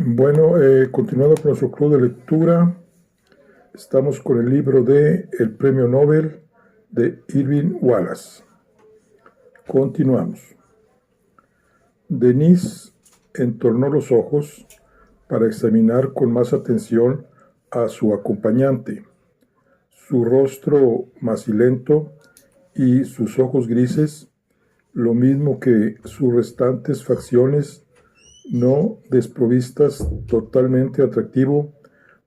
Bueno, continuando con nuestro club de lectura, estamos con el libro de El Premio Nobel de Irving Wallace. Continuamos. Denise entornó los ojos para examinar con más atención a su acompañante. Su rostro macilento y sus ojos grises, lo mismo que sus restantes facciones no desprovistas totalmente atractivo,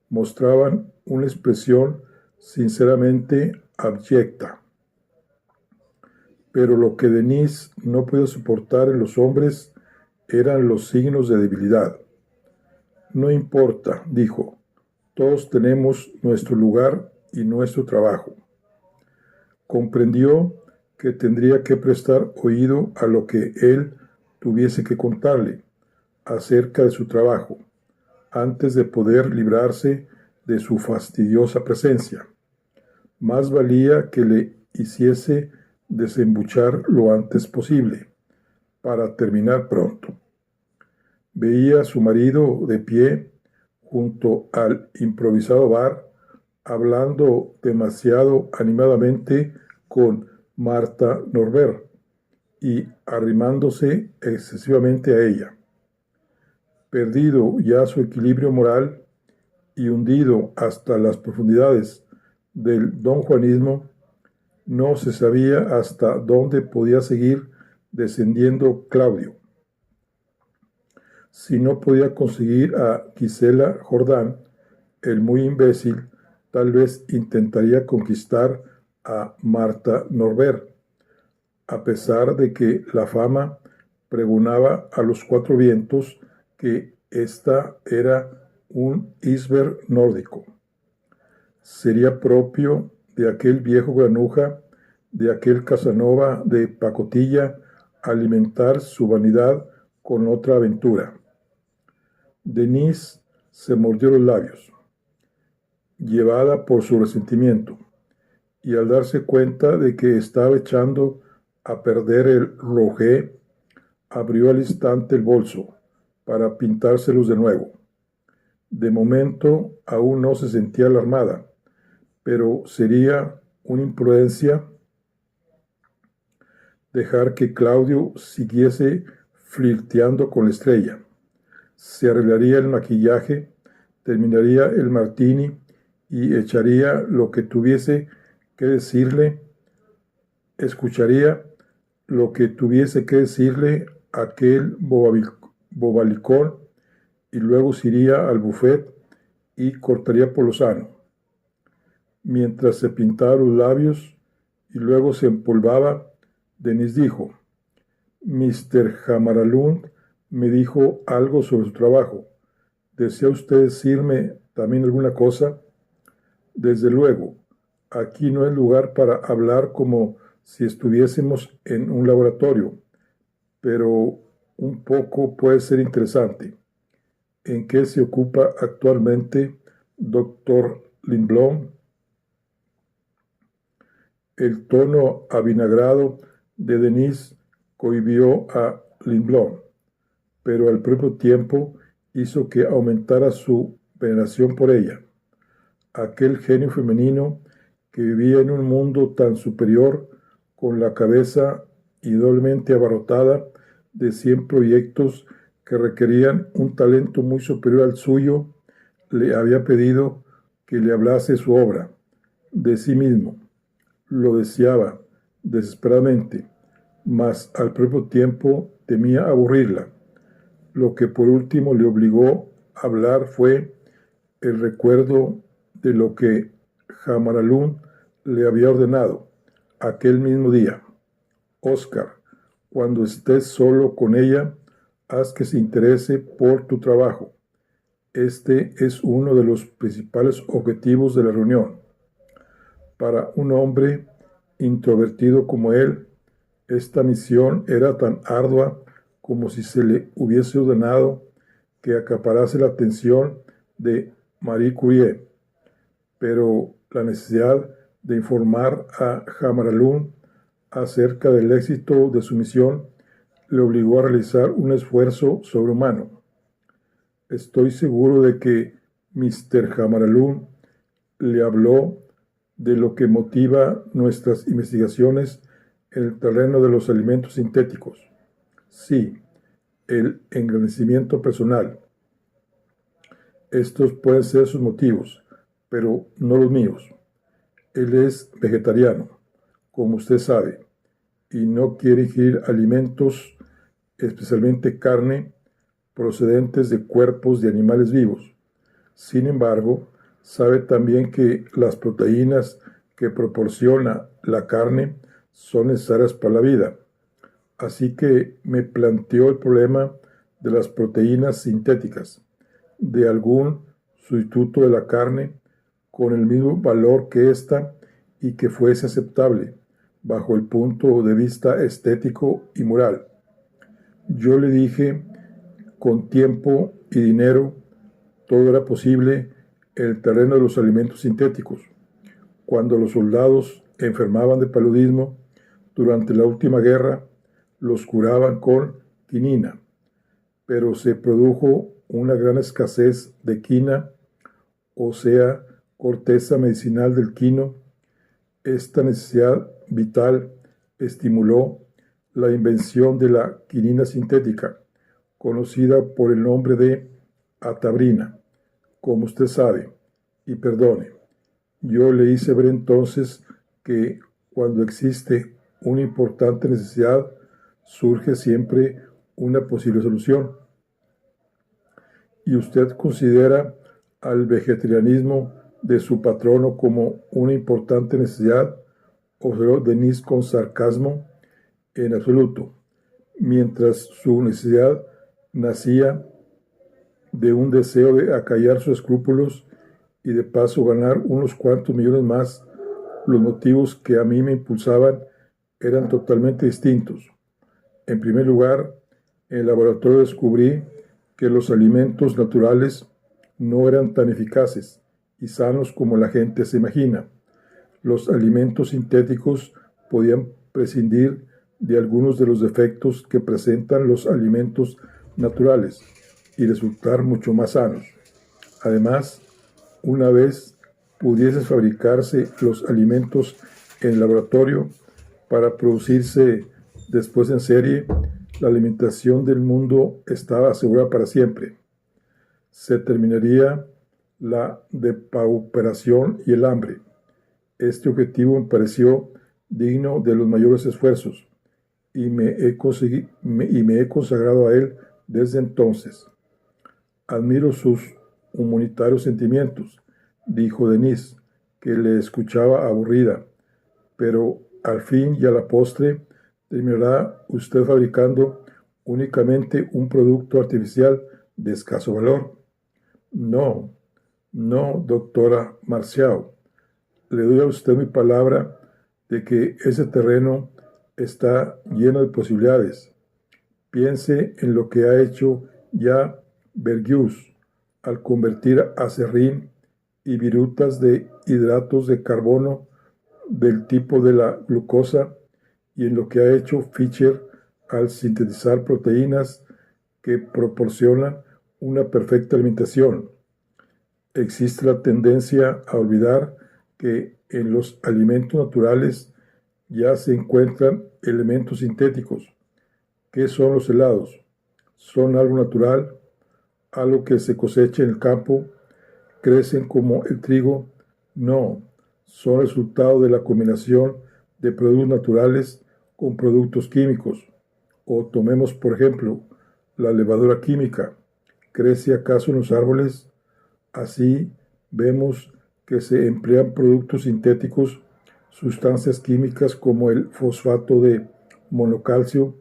mostraban una expresión sinceramente abyecta. Pero lo que Denise no podía soportar en los hombres eran los signos de debilidad. No importa, dijo, todos tenemos nuestro lugar y nuestro trabajo. Comprendió que tendría que prestar oído a lo que él tuviese que contarle acerca de su trabajo, antes de poder librarse de su fastidiosa presencia. Más valía que le hiciese desembuchar lo antes posible, para terminar pronto. Veía a su marido de pie junto al improvisado bar, hablando demasiado animadamente con Martha Norbert y arrimándose excesivamente a ella. Perdido ya su equilibrio moral y hundido hasta las profundidades del donjuanismo, no se sabía hasta dónde podía seguir descendiendo Claudio. Si no podía conseguir a Gisela Jordán, el muy imbécil tal vez intentaría conquistar a Martha Norbert, a pesar de que la fama pregonaba a los cuatro vientos que ésta era un iceberg nórdico. Sería propio de aquel viejo granuja, de aquel Casanova de pacotilla, alimentar su vanidad con otra aventura. Denise se mordió los labios, llevada por su resentimiento, y al darse cuenta de que estaba echando a perder el rogé, abrió al instante el bolso para pintárselos de nuevo. De momento aún no se sentía alarmada, pero sería una imprudencia dejar que Claudio siguiese flirteando con la estrella. Se arreglaría el maquillaje, terminaría el martini y echaría lo que tuviese que decirle, escucharía lo que tuviese que decirle aquel bobalicón y luego se iría al buffet y cortaría por lo sano. Mientras se pintaba los labios y luego se empolvaba, Denise dijo: Mr. Jamaralund me dijo algo sobre su trabajo. ¿Desea usted decirme también alguna cosa? Desde luego, aquí no es lugar para hablar como si estuviésemos en un laboratorio, pero un poco puede ser interesante. ¿En qué se ocupa actualmente, doctor Lindblom? El tono avinagrado de Denise cohibió a Lindblom, pero al propio tiempo hizo que aumentara su veneración por ella. Aquel genio femenino que vivía en un mundo tan superior, con la cabeza idóneamente abarrotada de 100 proyectos que requerían un talento muy superior al suyo, le había pedido que le hablase de su obra, de sí mismo. Lo deseaba desesperadamente, mas al propio tiempo temía aburrirla. Lo que por último le obligó a hablar fue el recuerdo de lo que Jamaralund le había ordenado aquel mismo día. Oscar, cuando estés solo con ella, haz que se interese por tu trabajo. Este es uno de los principales objetivos de la reunión. Para un hombre introvertido como él, esta misión era tan ardua como si se le hubiese ordenado que acaparase la atención de Marie Curie, pero la necesidad de informar a Jamaralund acerca del éxito de su misión le obligó a realizar un esfuerzo sobrehumano. Estoy seguro de que Mr. Jamaralum le habló de lo que motiva nuestras investigaciones en el terreno de los alimentos sintéticos. Sí, el engrandecimiento personal. Estos pueden ser sus motivos, pero no los míos. Él es vegetariano, como usted sabe, y no quiere ingerir alimentos, especialmente carne, procedentes de cuerpos de animales vivos. Sin embargo, sabe también que las proteínas que proporciona la carne son necesarias para la vida. Así que me planteó el problema de las proteínas sintéticas, de algún sustituto de la carne con el mismo valor que ésta y que fuese aceptable bajo el punto de vista estético y moral. Yo le dije, con tiempo y dinero, todo era posible en el terreno de los alimentos sintéticos. Cuando los soldados enfermaban de paludismo durante la última guerra, los curaban con quinina, pero se produjo una gran escasez de quina, o sea, corteza medicinal del quino. Esta necesidad vital estimuló la invención de la quinina sintética, conocida por el nombre de atabrina, como usted sabe, y perdone. Yo le hice ver entonces que cuando existe una importante necesidad, surge siempre una posible solución. ¿Y usted considera al vegetarianismo de su patrono como una importante necesidad? Observó Denis con sarcasmo. En absoluto. Mientras su necesidad nacía de un deseo de acallar sus escrúpulos y de paso ganar unos cuantos millones más, los motivos que a mí me impulsaban eran totalmente distintos. En primer lugar, en el laboratorio descubrí que los alimentos naturales no eran tan eficaces y sanos como la gente se imagina. Los alimentos sintéticos podían prescindir de algunos de los defectos que presentan los alimentos naturales y resultar mucho más sanos. Además, una vez pudiesen fabricarse los alimentos en el laboratorio para producirse después en serie, la alimentación del mundo estaba asegurada para siempre. Se terminaría la depauperación y el hambre. Este objetivo me pareció digno de los mayores esfuerzos y me he consagrado a él desde entonces. Admiro sus humanitarios sentimientos, dijo Denise, que le escuchaba aburrida, pero al fin y a la postre terminará usted fabricando únicamente un producto artificial de escaso valor. No, no, doctora Marcial. Le doy a usted mi palabra de que ese terreno está lleno de posibilidades. Piense en lo que ha hecho ya Bergius al convertir acerrín y virutas de hidratos de carbono del tipo de la glucosa y en lo que ha hecho Fischer al sintetizar proteínas que proporcionan una perfecta alimentación. Existe la tendencia a olvidar que en los alimentos naturales ya se encuentran elementos sintéticos. ¿Qué son los helados? ¿Son algo natural? ¿Algo que se cosecha en el campo? ¿Crecen como el trigo? No, son resultado de la combinación de productos naturales con productos químicos. O tomemos, por ejemplo, la levadura química. ¿Crece acaso en los árboles? Así vemos que se emplean productos sintéticos, sustancias químicas como el fosfato de monocalcio,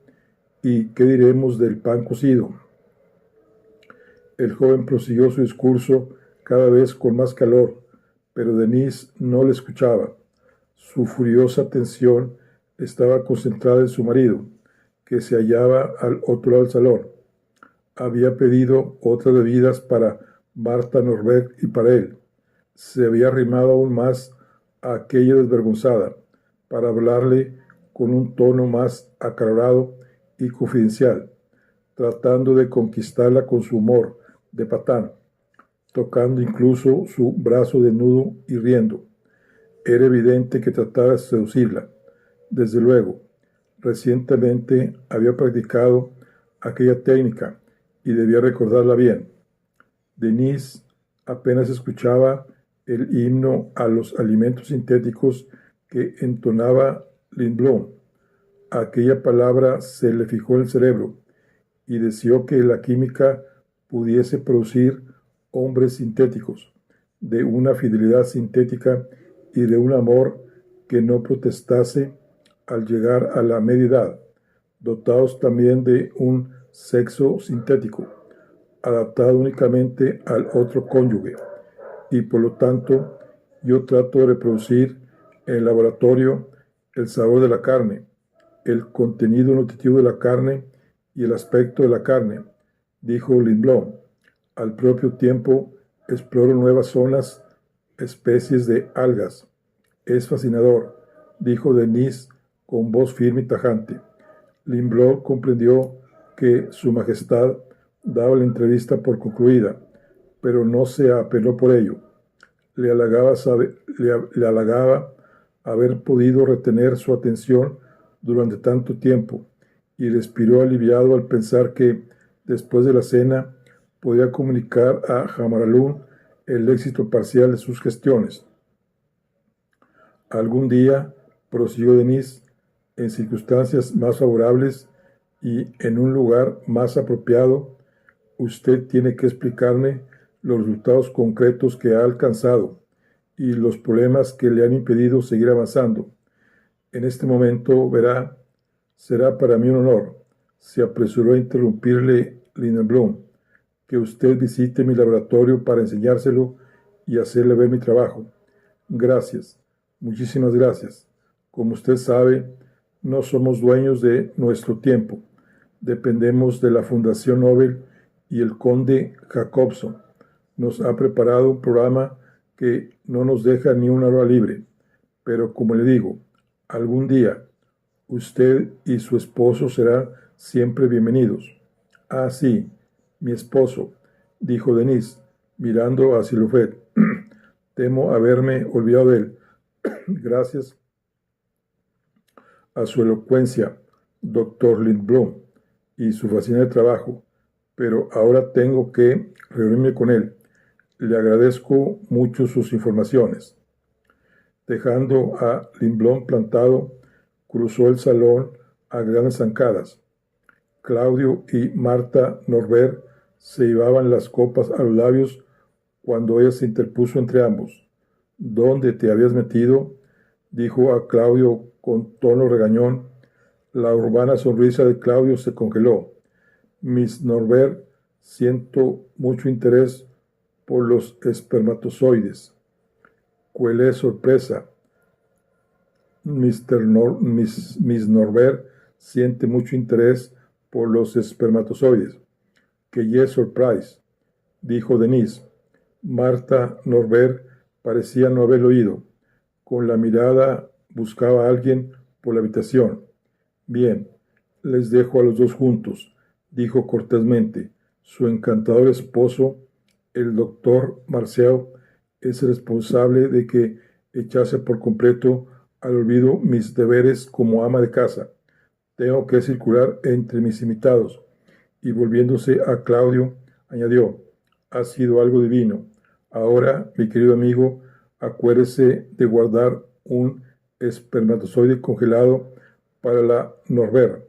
y ¿qué diremos del pan cocido? El joven prosiguió su discurso cada vez con más calor, pero Denise no le escuchaba. Su furiosa atención estaba concentrada en su marido, que se hallaba al otro lado del salón. Había pedido otras bebidas para Marta Norberg y para él. Se había arrimado aún más a aquella desvergonzada para hablarle con un tono más acalorado y confidencial, tratando de conquistarla con su humor de patán, tocando incluso su brazo desnudo y riendo. Era evidente que trataba de seducirla. Desde luego, recientemente había practicado aquella técnica y debía recordarla bien. Denise apenas escuchaba el himno a los alimentos sintéticos que entonaba Lindblom. Aquella palabra se le fijó en el cerebro y deseó que la química pudiese producir hombres sintéticos, de una fidelidad sintética y de un amor que no protestase al llegar a la media edad, dotados también de un sexo sintético, adaptado únicamente al otro cónyuge, y por lo tanto yo trato de reproducir en el laboratorio el sabor de la carne, el contenido nutritivo de la carne y el aspecto de la carne, dijo Lindblom. Al propio tiempo exploro nuevas zonas, especies de algas. Es fascinador, dijo Denise con voz firme y tajante. Lindblom comprendió que Su Majestad daba la entrevista por concluida, pero no se apeló por ello. Le halagaba haber podido retener su atención durante tanto tiempo y respiró aliviado al pensar que, después de la cena, podía comunicar a Jamaralún el éxito parcial de sus gestiones. Algún día, prosiguió Denise, en circunstancias más favorables y en un lugar más apropiado, usted tiene que explicarme los resultados concretos que ha alcanzado y los problemas que le han impedido seguir avanzando. En este momento, verá, será para mí un honor, se apresuró a interrumpirle Lindblom, que usted visite mi laboratorio para enseñárselo y hacerle ver mi trabajo. Gracias, muchísimas gracias. Como usted sabe, no somos dueños de nuestro tiempo. Dependemos de la Fundación Nobel y el conde Jacobson nos ha preparado un programa que no nos deja ni una hora libre. Pero como le digo, algún día usted y su esposo serán siempre bienvenidos. Ah, sí, mi esposo, dijo Denise, mirando hacia Lufet. Temo haberme olvidado de él. Gracias a su elocuencia, doctor Lindblom, y su fascinante trabajo, pero ahora tengo que reunirme con él. Le agradezco mucho sus informaciones. Dejando a Lindblom plantado, cruzó el salón a grandes zancadas. Claudio y Marta Norbert se llevaban las copas a los labios cuando ella se interpuso entre ambos. ¿Dónde te habías metido?, dijo a Claudio con tono regañón. La urbana sonrisa de Claudio se congeló. Miss Norbert, siento mucho interés por los espermatozoides. ¿Cuál es sorpresa? Miss Norbert siente mucho interés por los espermatozoides. Que yes surprise, dijo Denise. Marta Norbert parecía no haberlo oído. Con la mirada buscaba a alguien por la habitación. Bien, les dejo a los dos juntos, dijo cortésmente. Su encantador esposo, el doctor Marceau, es el responsable de que echase por completo al olvido mis deberes como ama de casa. Tengo que circular entre mis invitados. Y volviéndose a Claudio, añadió, ha sido algo divino. Ahora, mi querido amigo, acuérdese de guardar un espermatozoide congelado para la Norbert.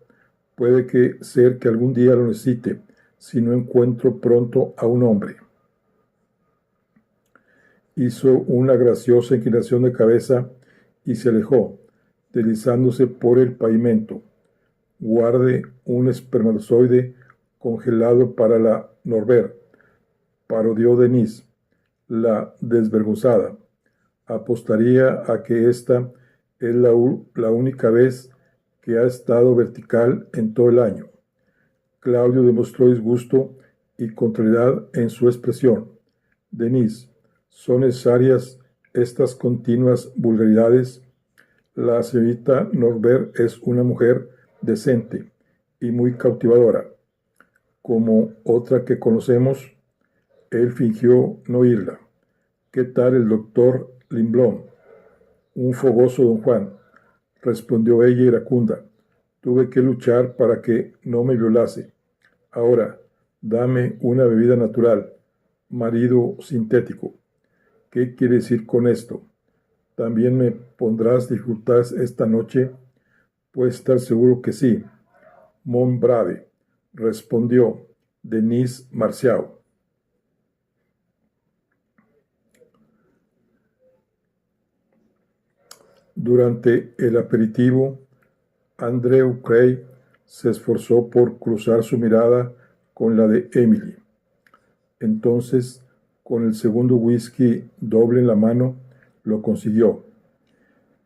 Puede que ser que algún día lo necesite, si no encuentro pronto a un hombre. Hizo una graciosa inclinación de cabeza y se alejó, deslizándose por el pavimento. Guarde un espermatozoide congelado para la Norbert, parodió Denise, la desvergonzada. Apostaría a que esta es la única vez que ha estado vertical en todo el año. Claudio demostró disgusto y contrariedad en su expresión. Denise, ¿son necesarias estas continuas vulgaridades? La señorita Norbert es una mujer decente y muy cautivadora, como otra que conocemos. Él fingió no oírla. ¿Qué tal el doctor Limblom? Un fogoso don Juan, respondió ella iracunda. Tuve que luchar para que no me violase. Ahora, dame una bebida natural, marido sintético. ¿Qué quiere decir con esto? ¿También me pondrás dificultades esta noche? Puedes estar seguro que sí. Mon brave, respondió Denis Marcial. Durante el aperitivo, Andrew Cray se esforzó por cruzar su mirada con la de Emily. Entonces, con el segundo whisky doble en la mano, lo consiguió.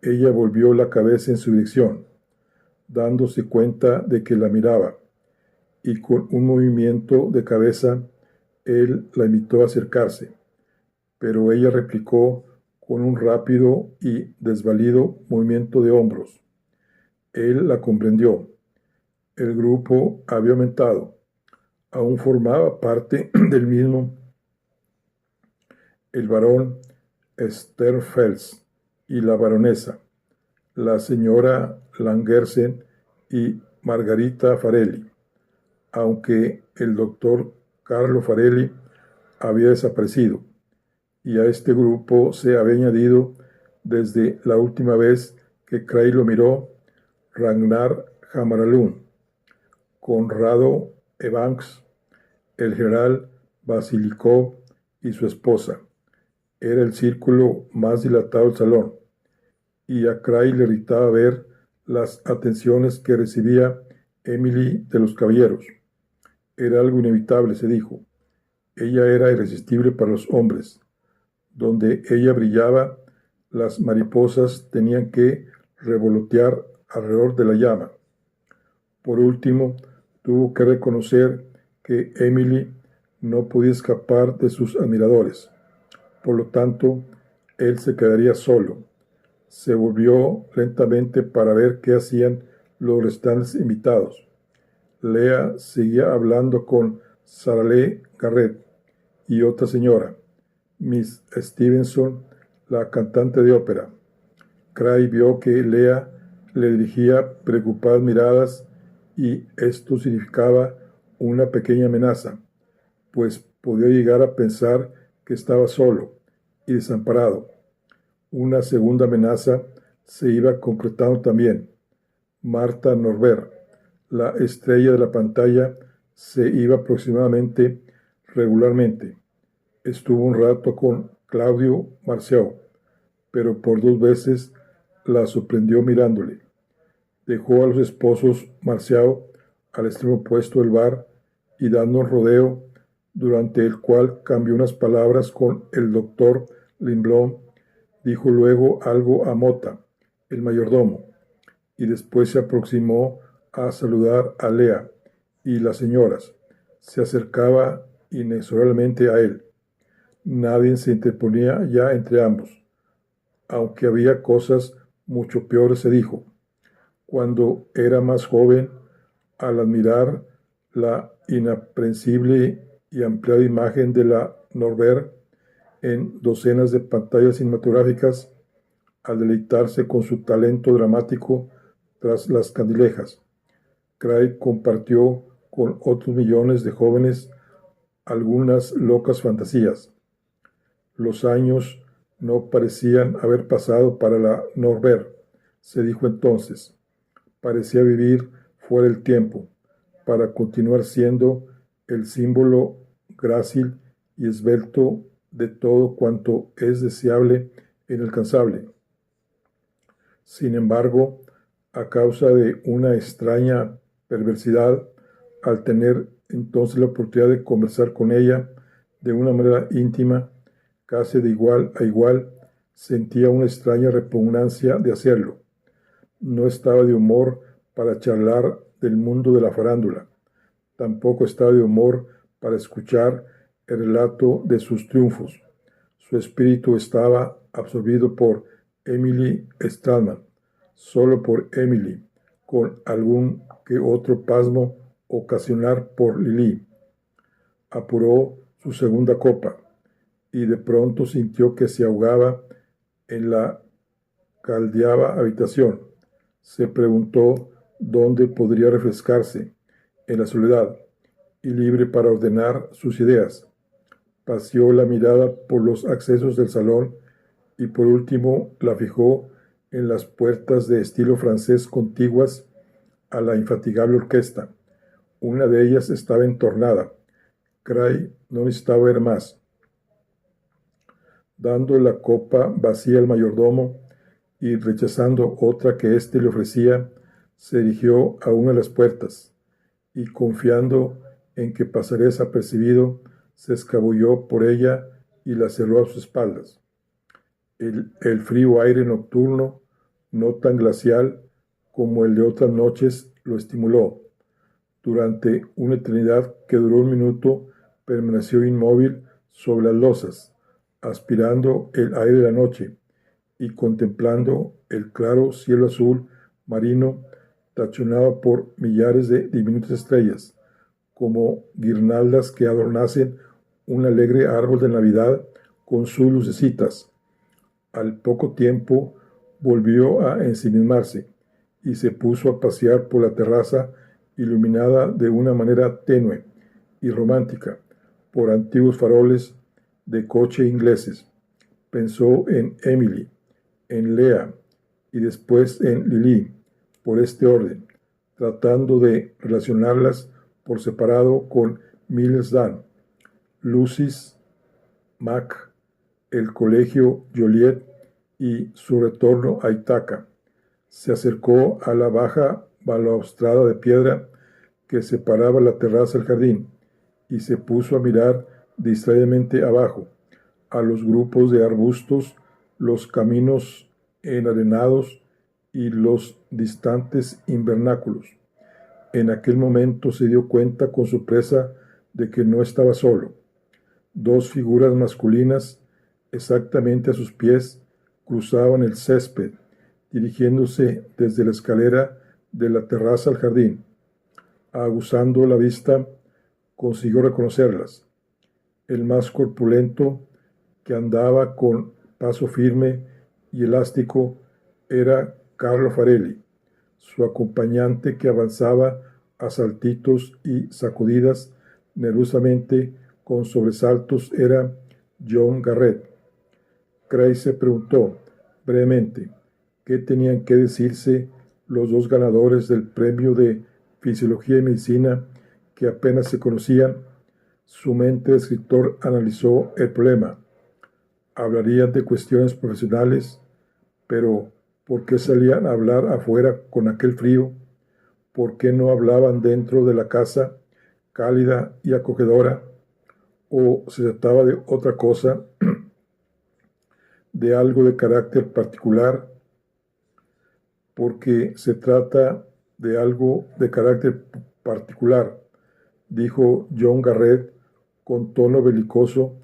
Ella volvió la cabeza en su dirección, dándose cuenta de que la miraba, y con un movimiento de cabeza, él la invitó a acercarse, pero ella replicó con un rápido y desvalido movimiento de hombros. Él la comprendió. El grupo había aumentado. Aún formaba parte del mismo el barón Sternfels y la baronesa, la señora Langersen y Margarita Farelli, aunque el doctor Carlo Farelli había desaparecido, y a este grupo se había añadido desde la última vez que Cray lo miró Ragnar Hamaralund, Conrado Evans, el general Basilikov y su esposa. Era el círculo más dilatado del salón, y a Cray le irritaba ver las atenciones que recibía Emily de los caballeros. Era algo inevitable, se dijo. Ella era irresistible para los hombres. Donde ella brillaba, las mariposas tenían que revolotear alrededor de la llama. Por último, tuvo que reconocer que Emily no podía escapar de sus admiradores. Por lo tanto, él se quedaría solo. Se volvió lentamente para ver qué hacían los restantes invitados. Lea seguía hablando con Sarah Garrett y otra señora, Miss Stevenson, la cantante de ópera. Cray vio que Lea le dirigía preocupadas miradas y esto significaba una pequeña amenaza, pues podía llegar a pensar que estaba solo y desamparado. Una segunda amenaza se iba concretando también. Marta Norbert, la estrella de la pantalla, se iba aproximadamente regularmente. Estuvo un rato con Claudio Marceau, pero por 2 veces la sorprendió mirándole. Dejó a los esposos Marceau al extremo opuesto del bar y dando un rodeo, durante el cual cambió unas palabras con el doctor Limblom, dijo luego algo a Mota, el mayordomo, y después se aproximó a saludar a Lea y las señoras. Se acercaba inexorablemente a él. Nadie se interponía ya entre ambos, aunque había cosas mucho peores, se dijo. Cuando era más joven, al admirar la inaprensible y ampliada imagen de la Norbert en docenas de pantallas cinematográficas, al deleitarse con su talento dramático tras las candilejas, Cray compartió con otros millones de jóvenes algunas locas fantasías. Los años no parecían haber pasado para la Norbert, se dijo entonces. Parecía vivir fuera del tiempo, para continuar siendo el símbolo grácil y esbelto de todo cuanto es deseable e inalcanzable. Sin embargo, a causa de una extraña perversidad, al tener entonces la oportunidad de conversar con ella de una manera íntima, casi de igual a igual, sentía una extraña repugnancia de hacerlo. No estaba de humor para charlar del mundo de la farándula. Tampoco estaba de humor para escuchar el relato de sus triunfos. Su espíritu estaba absorbido por Emily Stallman, solo por Emily, con algún que otro pasmo ocasional por Lily. Apuró su segunda copa, y de pronto sintió que se ahogaba en la caldeada habitación. Se preguntó dónde podría refrescarse, en la soledad, y libre para ordenar sus ideas. Paseó la mirada por los accesos del salón y por último la fijó en las puertas de estilo francés contiguas a la infatigable orquesta. Una de ellas estaba entornada. Cray no necesitaba ver más. Dando la copa vacía al mayordomo y rechazando otra que éste le ofrecía, se dirigió a una de las puertas y, confiando en que pasaría desapercibido, se escabulló por ella y la cerró a sus espaldas. El frío aire nocturno, no tan glacial como el de otras noches, lo estimuló. Durante una eternidad que duró un minuto, permaneció inmóvil sobre las losas, aspirando el aire de la noche y contemplando el claro cielo azul marino tachonado por millares de diminutas estrellas, como guirnaldas que adornasen un alegre árbol de Navidad con sus lucecitas. Al poco tiempo volvió a ensimismarse y se puso a pasear por la terraza iluminada de una manera tenue y romántica por antiguos faroles de coche ingleses. Pensó en Emily, en Lea y después en Lily, por este orden, tratando de relacionarlas por separado con Mills Dan, Lucy's Mac, el colegio Joliet y su retorno a Itaca. Se acercó a la baja balaustrada de piedra que separaba la terraza del jardín y se puso a mirar distraídamente abajo, a los grupos de arbustos, los caminos enarenados y los distantes invernáculos. En aquel momento se dio cuenta con sorpresa de que no estaba solo. Dos figuras masculinas, exactamente a sus pies, cruzaban el césped, dirigiéndose desde la escalera de la terraza al jardín. Aguzando la vista, consiguió reconocerlas. El más corpulento, que andaba con paso firme y elástico, era Carlo Farelli. Su acompañante, que avanzaba a saltitos y sacudidas nerviosamente con sobresaltos, era John Garrett. Cray se preguntó brevemente qué tenían que decirse los dos ganadores del premio de Fisiología y Medicina que apenas se conocían. Su mente de escritor analizó el problema. Hablarían de cuestiones profesionales, pero ¿por qué salían a hablar afuera con aquel frío? ¿Por qué no hablaban dentro de la casa, cálida y acogedora? ¿O se trataba de otra cosa, de algo de carácter particular? Porque se trata de algo de carácter particular, dijo John Garrett con tono belicoso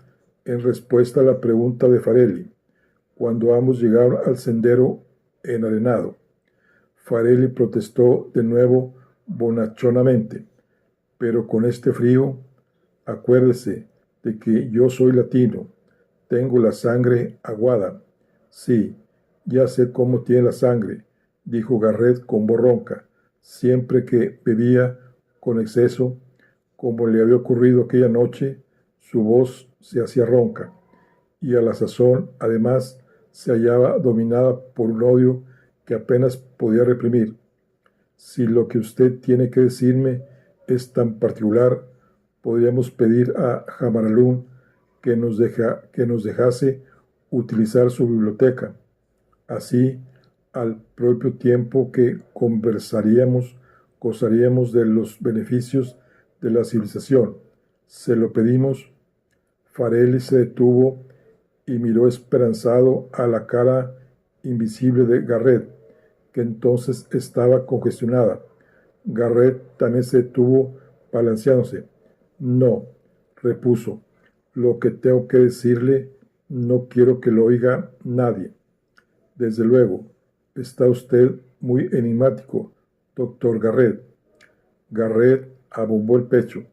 en respuesta a la pregunta de Farelli, cuando ambos llegaron al sendero enarenado. Farelli protestó de nuevo bonachonamente: pero con este frío, acuérdese de que yo soy latino, tengo la sangre aguada. Sí, ya sé cómo tiene la sangre, dijo Garrett con voz ronca, siempre que bebía con exceso, como le había ocurrido aquella noche, su voz se hacía ronca, y a la sazón, además, se hallaba dominada por un odio que apenas podía reprimir. Si lo que usted tiene que decirme es tan particular, podríamos pedir a Jamaralún que nos dejase utilizar su biblioteca. Así, al propio tiempo que conversaríamos, gozaríamos de los beneficios de la civilización. Se lo pedimos. Farelli se detuvo y miró esperanzado a la cara invisible de Garrett, que entonces estaba congestionada. Garrett también se detuvo balanceándose. No, repuso, lo que tengo que decirle no quiero que lo oiga nadie. Desde luego, está usted muy enigmático, doctor Garrett. Garrett abombó el pecho.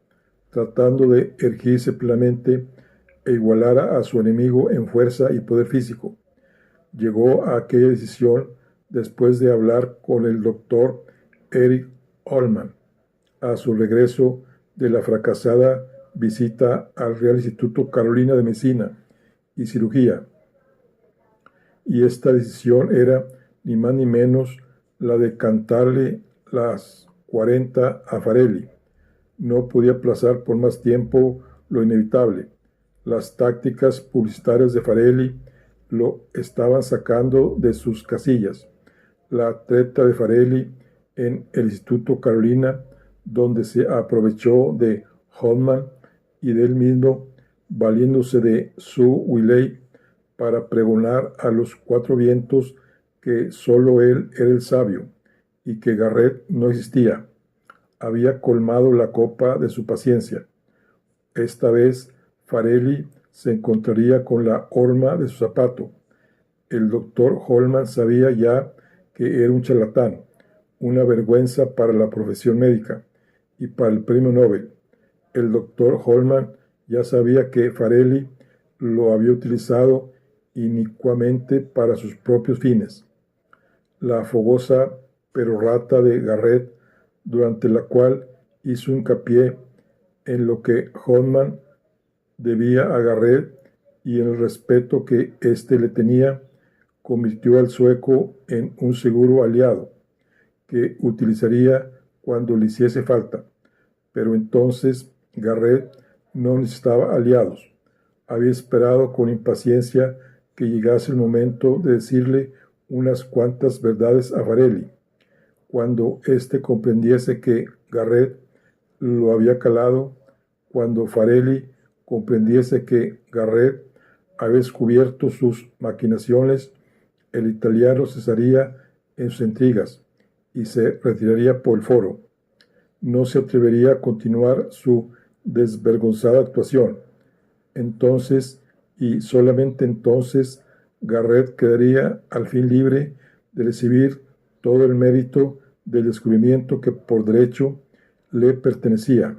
tratando de erigirse plenamente e igualar a su enemigo en fuerza y poder físico. Llegó a aquella decisión después de hablar con el doctor Eric Holman a su regreso de la fracasada visita al Real Instituto Carolina de Medicina y Cirugía. Y esta decisión era ni más ni menos la de cantarle las 40 a Farelli. No podía aplazar por más tiempo lo inevitable. Las tácticas publicitarias de Farelli lo estaban sacando de sus casillas. La treta de Farelli en el Instituto Carolina, donde se aprovechó de Holman y de él mismo, valiéndose de Sue Willey para pregonar a los cuatro vientos que solo él era el sabio y que Garrett no existía. Había colmado la copa de su paciencia. Esta vez Farelli se encontraría con la horma de su zapato. El doctor Holman sabía ya que era un charlatán, una vergüenza para la profesión médica y para el premio Nobel. El doctor Holman ya sabía que Farelli lo había utilizado inicuamente para sus propios fines. La fogosa perorata de Garrett, durante la cual hizo hincapié en lo que Holman debía a Garrett y en el respeto que éste le tenía, convirtió al sueco en un seguro aliado que utilizaría cuando le hiciese falta. Pero entonces Garrett no necesitaba aliados. Había esperado con impaciencia que llegase el momento de decirle unas cuantas verdades a Farelli. Cuando éste comprendiese que Garrett lo había calado, cuando Farelli comprendiese que Garrett había descubierto sus maquinaciones, el italiano cesaría en sus intrigas y se retiraría por el foro. No se atrevería a continuar su desvergonzada actuación. Entonces, y solamente entonces, Garrett quedaría al fin libre de recibir todo el mérito del descubrimiento que por derecho le pertenecía.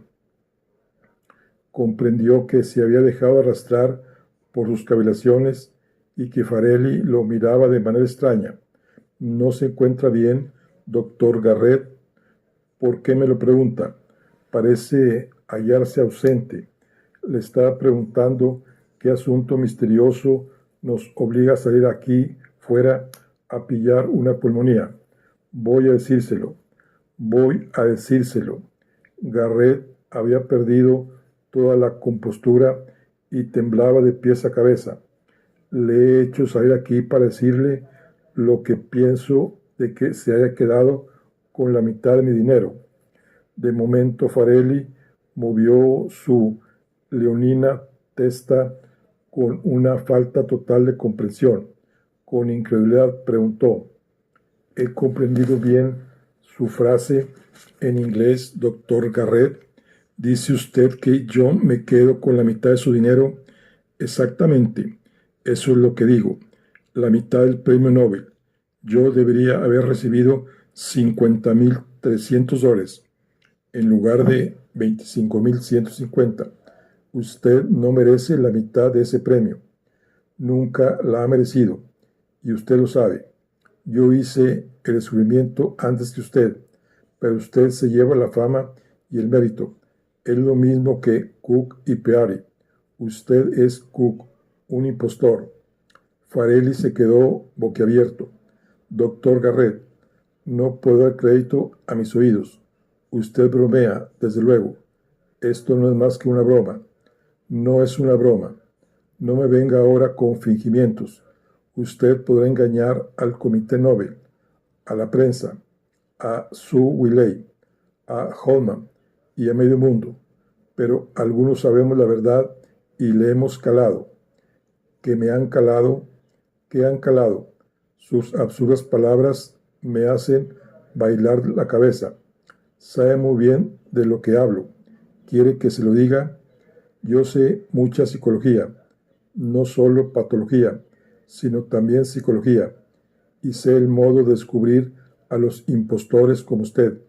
Comprendió que se había dejado arrastrar por sus cavilaciones y que Farelli lo miraba de manera extraña. ¿No se encuentra bien, doctor Garrett? ¿Por qué me lo pregunta? Parece hallarse ausente. Le estaba preguntando qué asunto misterioso nos obliga a salir aquí fuera a pillar una pulmonía. Voy a decírselo. Garrett había perdido toda la compostura y temblaba de pies a cabeza. Le he hecho salir aquí para decirle lo que pienso de que se haya quedado con la mitad de mi dinero. De momento Farelli movió su leonina testa con una falta total de comprensión. Con incredulidad preguntó: ¿he comprendido bien su frase en inglés, doctor Garrett? ¿Dice usted que yo me quedo con la mitad de su dinero? Exactamente, eso es lo que digo, la mitad del premio Nobel. Yo debería haber recibido $50,300 en lugar de 25,150. Usted no merece la mitad de ese premio. Nunca la ha merecido, y usted lo sabe. Yo hice el descubrimiento antes que usted, pero usted se lleva la fama y el mérito. Es lo mismo que Cook y Peary. Usted es Cook, un impostor. Farelli se quedó boquiabierto. Doctor Garrett, no puedo dar crédito a mis oídos. Usted bromea, desde luego. Esto no es más que una broma. No es una broma. No me venga ahora con fingimientos. Usted podrá engañar al Comité Nobel, a la prensa, a Sue Willey, a Holman y a medio mundo, pero algunos sabemos la verdad y le hemos calado. Que me han calado, que han calado. Sus absurdas palabras me hacen bailar la cabeza. Sabe muy bien de lo que hablo. ¿Quiere que se lo diga? Yo sé mucha psicología, no solo patología, sino también psicología, y sé el modo de descubrir a los impostores como usted.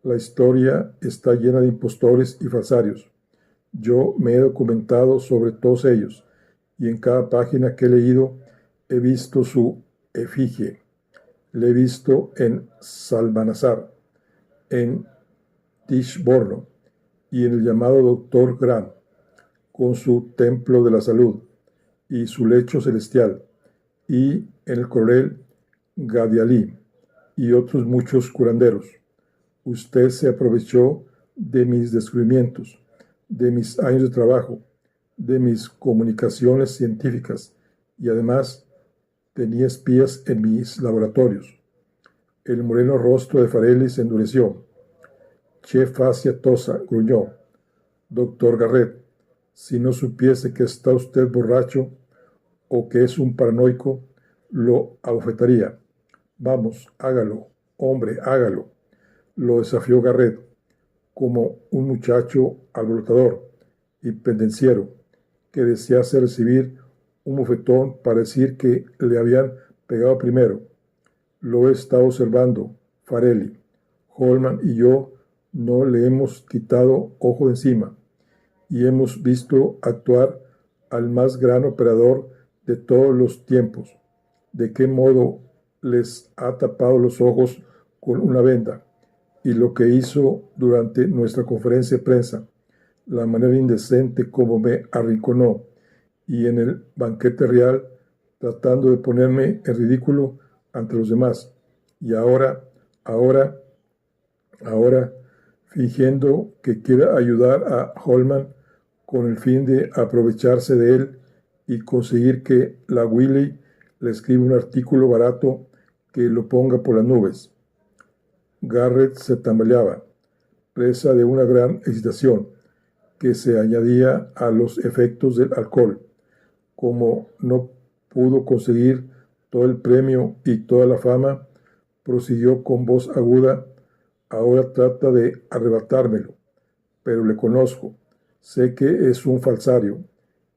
La historia está llena de impostores y falsarios. Yo me he documentado sobre todos ellos, y en cada página que he leído he visto su efigie. Le he visto en Salmanasar, en Tishborno y en el llamado Doctor Gran, con su templo de la salud y su lecho celestial, y en el coronel Gadialí y otros muchos curanderos. Usted se aprovechó de mis descubrimientos, de mis años de trabajo, de mis comunicaciones científicas, y además tenía espías en mis laboratorios. El moreno rostro de Farelli se endureció. Che facia tosa, gruñó. Doctor Garrett, si no supiese que está usted borracho o que es un paranoico, lo abofetaría. Vamos, hágalo, hombre, hágalo. Lo desafió Garrett, como un muchacho alborotador y pendenciero que desease recibir un bofetón para decir que le habían pegado primero. Lo he estado observando, Farelli. Holman y yo no le hemos quitado ojo de encima y hemos visto actuar al más gran operador de todos los tiempos. ¿De qué modo les ha tapado los ojos con una venda? Y lo que hizo durante nuestra conferencia de prensa, la manera indecente como me arrinconó, y en el banquete real, tratando de ponerme en ridículo ante los demás. Y ahora, fingiendo que quiere ayudar a Holman con el fin de aprovecharse de él y conseguir que la Wiley le escriba un artículo barato que lo ponga por las nubes. Garrett se tambaleaba, presa de una gran excitación que se añadía a los efectos del alcohol. Como no pudo conseguir todo el premio y toda la fama, prosiguió con voz aguda: ahora trata de arrebatármelo, pero le conozco, sé que es un falsario,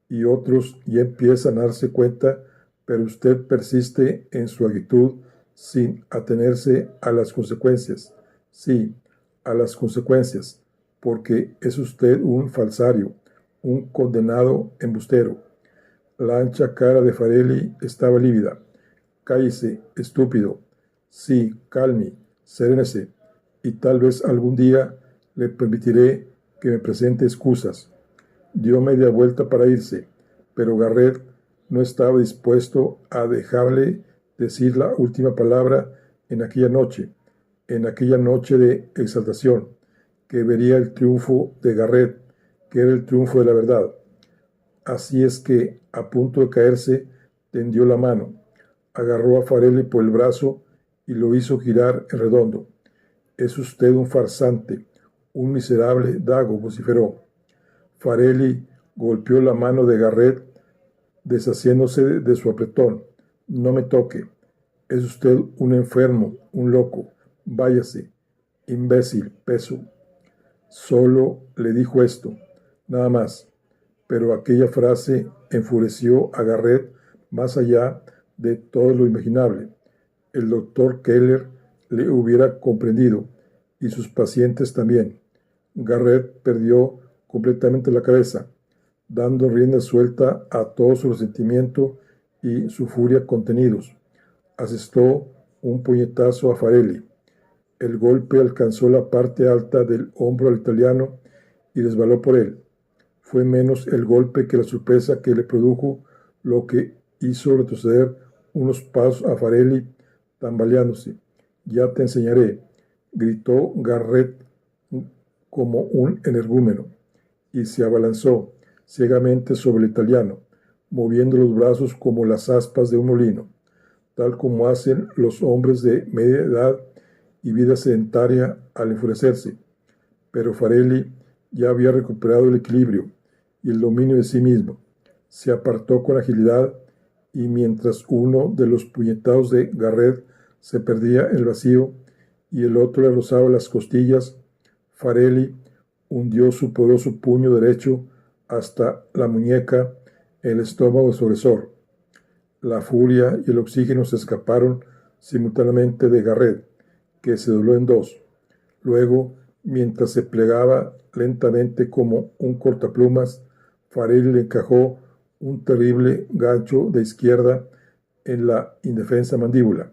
y otros ya empiezan a darse cuenta, pero usted persiste en su actitud sin atenerse a las consecuencias. Sí, a las consecuencias, porque es usted un falsario, un condenado embustero. La ancha cara de Farelli estaba lívida. Cállese, estúpido. Sí, calme, serénese, y tal vez algún día le permitiré que me presente excusas. Dio media vuelta para irse, pero Garrett no estaba dispuesto a dejarle decir la última palabra en aquella noche de exaltación, que vería el triunfo de Garrett, que era el triunfo de la verdad. Así es que, a punto de caerse, tendió la mano, agarró a Farelli por el brazo y lo hizo girar en redondo. Es usted un farsante, un miserable dago, vociferó. Farelli golpeó la mano de Garrett, deshaciéndose de su apretón. No me toque. Es usted un enfermo, un loco. Váyase, imbécil, peso. Solo le dijo esto, nada más. Pero aquella frase enfureció a Garrett más allá de todo lo imaginable. El doctor Keller le hubiera comprendido, y sus pacientes también. Garrett perdió completamente la cabeza, dando rienda suelta a todo su resentimiento y su furia contenidos. Asestó un puñetazo a Farelli. El golpe alcanzó la parte alta del hombro al italiano y resbaló por él. Fue menos el golpe que la sorpresa que le produjo lo que hizo retroceder unos pasos a Farelli, tambaleándose. Ya te enseñaré, gritó Garrett como un energúmeno, y se abalanzó ciegamente sobre el italiano, moviendo los brazos como las aspas de un molino, tal como hacen los hombres de media edad y vida sedentaria al enfurecerse. Pero Farelli ya había recuperado el equilibrio y el dominio de sí mismo. Se apartó con agilidad, y mientras uno de los puñetazos de Garrett se perdía en el vacío y el otro le rozaba las costillas, Farelli hundió su poderoso puño derecho hasta la muñeca en el estómago de su agresor. La furia y el oxígeno se escaparon simultáneamente de Garrett, que se dobló en dos. Luego Mientras se plegaba lentamente como un cortaplumas, Farelli le encajó un terrible gancho de izquierda en la indefensa mandíbula.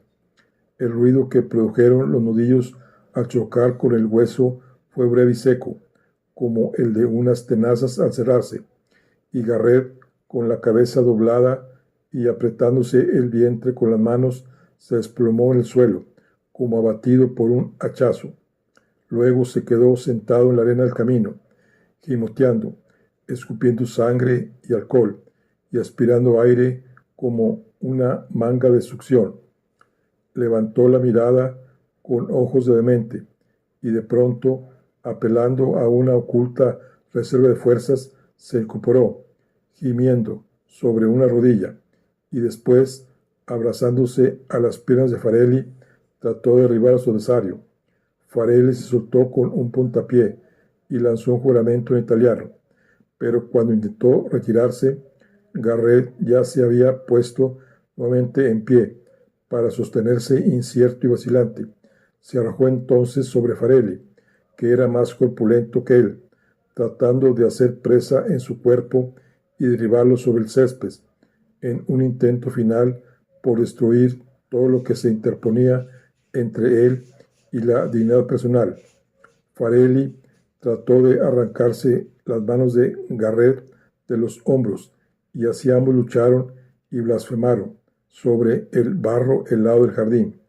El ruido que produjeron los nudillos al chocar con el hueso fue breve y seco, como el de unas tenazas al cerrarse, y Garrett, con la cabeza doblada y apretándose el vientre con las manos, se desplomó en el suelo, como abatido por un hachazo. Luego se quedó sentado en la arena del camino, gimoteando, escupiendo sangre y alcohol, y aspirando aire como una manga de succión. Levantó la mirada con ojos de demente, y de pronto, apelando a una oculta reserva de fuerzas, se incorporó, gimiendo, sobre una rodilla, y después, abrazándose a las piernas de Farelli, trató de derribar a su adversario. Farelli se soltó con un puntapié y lanzó un juramento en italiano, pero cuando intentó retirarse, Garrett ya se había puesto nuevamente en pie para sostenerse incierto y vacilante. Se arrojó entonces sobre Farelli, que era más corpulento que él, tratando de hacer presa en su cuerpo y derribarlo sobre el césped, en un intento final por destruir todo lo que se interponía entre él y la dignidad personal. Farelli trató de arrancarse las manos de Garrett de los hombros, y así ambos lucharon y blasfemaron sobre el barro helado del jardín.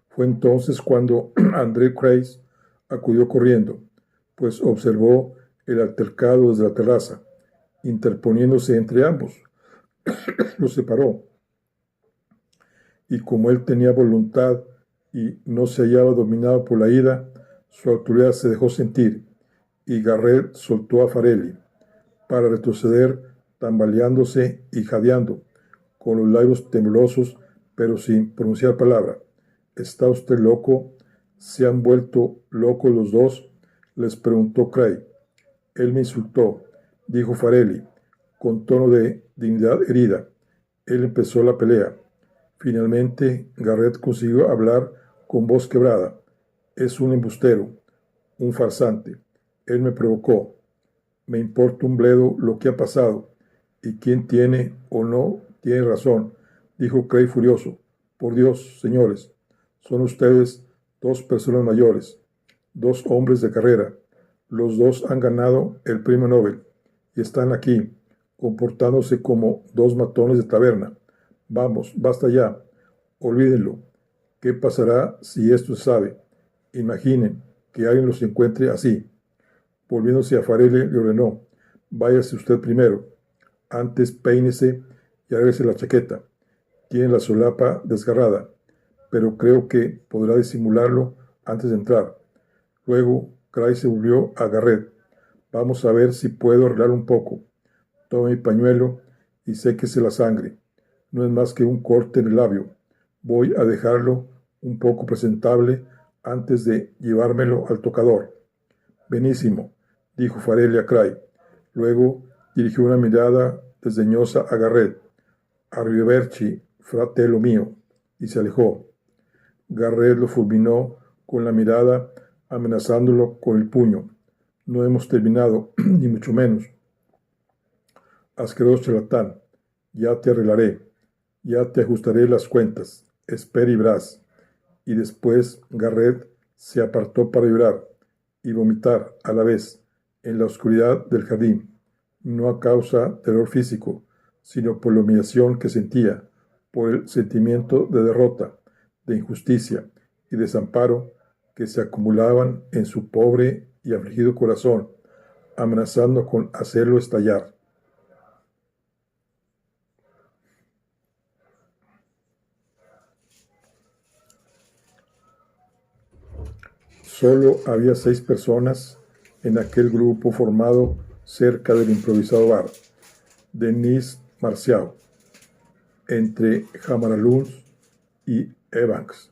Fue entonces cuando André Kreis acudió corriendo, pues observó el altercado desde la terraza, interponiéndose entre ambos. Los separó, y como él tenía voluntad y no se hallaba dominado por la ira, su autoridad se dejó sentir, y Garrett soltó a Farelli, para retroceder tambaleándose y jadeando, con los labios temblorosos, pero sin pronunciar palabra. ¿Está usted loco? ¿Se han vuelto locos los dos?, les preguntó Cray. Él me insultó, dijo Farelli, con tono de dignidad herida. Él empezó la pelea. Finalmente, Garrett consiguió hablar con voz quebrada. Es un embustero, un farsante. Él me provocó. Me importa un bledo lo que ha pasado, y quién tiene o no tiene razón, dijo Cray furioso. Por Dios, señores, son ustedes dos personas mayores, dos hombres de carrera. Los dos han ganado el premio Nobel y están aquí, comportándose como dos matones de taberna. Vamos, basta ya. Olvídenlo. ¿Qué pasará si esto se sabe? Imaginen que alguien los encuentre así. Volviéndose a Farelli, le ordenó: váyase usted primero. Antes peínese y hágase la chaqueta. Tiene la solapa desgarrada, pero creo que podrá disimularlo antes de entrar. Luego, Cray se volvió a Garrett. Vamos a ver si puedo arreglar un poco. Tome mi pañuelo y séquese la sangre. No es más que un corte en el labio. Voy a dejarlo un poco presentable antes de llevármelo al tocador. Benísimo, dijo Farelli a Cray. Luego dirigió una mirada desdeñosa a Garrett. Arrivederci, fratello mío, y se alejó. Garrett lo fulminó con la mirada, amenazándolo con el puño. No hemos terminado, ni mucho menos. Asqueroso charlatán, ya te arreglaré, ya te ajustaré las cuentas. Espera y verás. Y después Garrett se apartó para llorar y vomitar a la vez en la oscuridad del jardín, no a causa del dolor físico, sino por la humillación que sentía, por el sentimiento de derrota, de injusticia y desamparo que se acumulaban en su pobre y afligido corazón, amenazando con hacerlo estallar. Solo había 6 personas en aquel grupo formado cerca del improvisado bar. Denis Marcial, entre Jamaralund y Evans,